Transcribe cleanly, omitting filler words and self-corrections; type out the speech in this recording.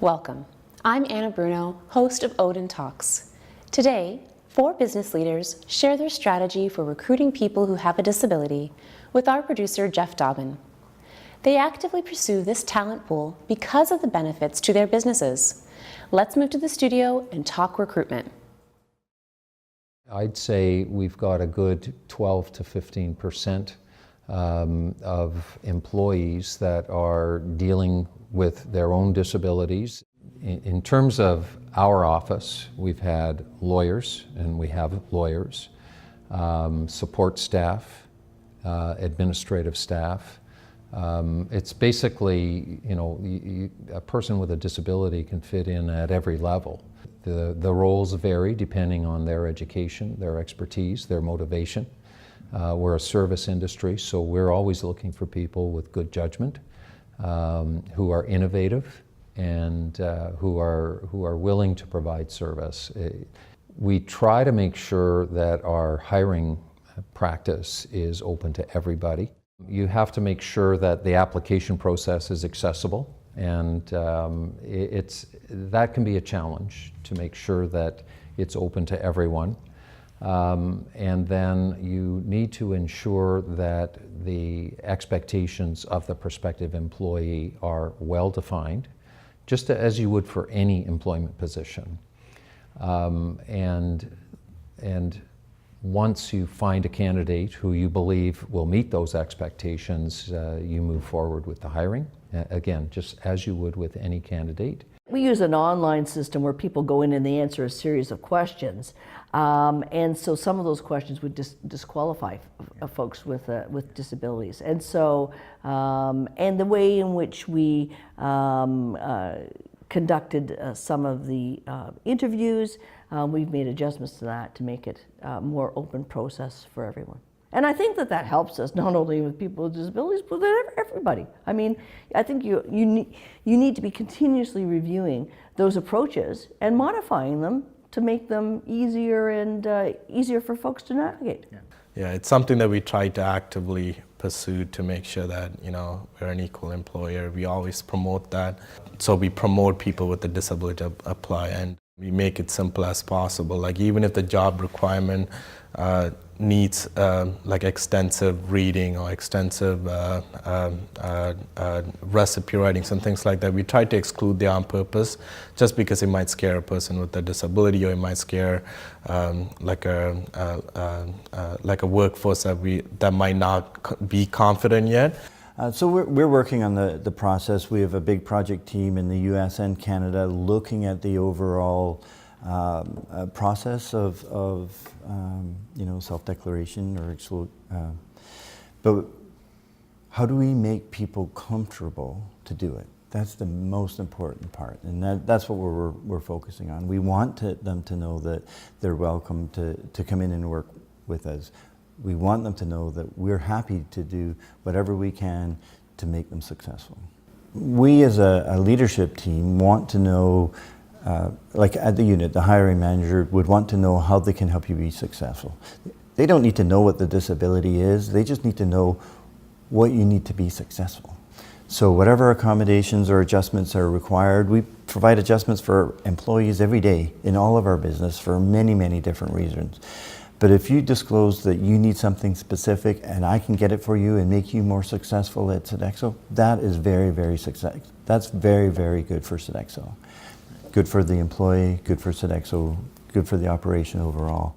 Welcome. I'm Anna Bruno, host of ODEN Talks. Today, 4 business leaders share their strategy for recruiting people who have a disability with our producer, Jeff Dobbin. They actively pursue this talent pool because of the benefits to their businesses. Let's move to the studio and talk recruitment. I'd say we've got a good 12 to 15% of employees that are dealing with their own disabilities. In terms of our office, we've had lawyers, and we have lawyers, support staff, administrative staff. It's basically, a person with a disability can fit in at every level. The roles vary depending on their education, their expertise, their motivation. We're a service industry, so we're always looking for people with good judgment, who are innovative and who are willing to provide service. We try to make sure that our hiring practice is open to everybody. You have to make sure that the application process is accessible, and that can be a challenge to make sure that it's open to everyone. And then you need to ensure that the expectations of the prospective employee are well defined, just as you would for any employment position. And once you find a candidate who you believe will meet those expectations, you move forward with the hiring. Again, just as you would with any candidate. We use an online system where people go in and they answer a series of questions. And so some of those questions would disqualify folks with disabilities. And so, and the way in which we conducted some of the interviews, we've made adjustments to that to make it a more open process for everyone. And I think that helps us, not only with people with disabilities, but with everybody. I mean, I think you need to be continuously reviewing those approaches and modifying them to make them easier and easier for folks to navigate. Yeah, it's something that we try to actively pursue to make sure that, we're an equal employer. We always promote that. So we promote people with a disability to apply, and we make it simple as possible. Like, even if the job requirement needs like extensive reading or extensive recipe writing, some things like that, we try to exclude them on purpose, just because it might scare a person with a disability, or it might scare like a workforce that might not be confident yet. So we're working on the process. We have a big project team in the US and Canada looking at the overall process of self-declaration or but how do we make people comfortable to do it? That's the most important part, and that's what we're focusing on. We want them to know that they're welcome to come in and work with us. We want them to know that we're happy to do whatever we can to make them successful. We as a leadership team want to know, like at the unit, the hiring manager would want to know how they can help you be successful. They don't need to know what the disability is, they just need to know what you need to be successful. So whatever accommodations or adjustments are required, we provide adjustments for employees every day in all of our business for many, many different reasons. But if you disclose that you need something specific and I can get it for you and make you more successful at Sodexo, that is very, very successful. That's very, very good for Sodexo. Good for the employee, good for Sodexo, good for the operation overall.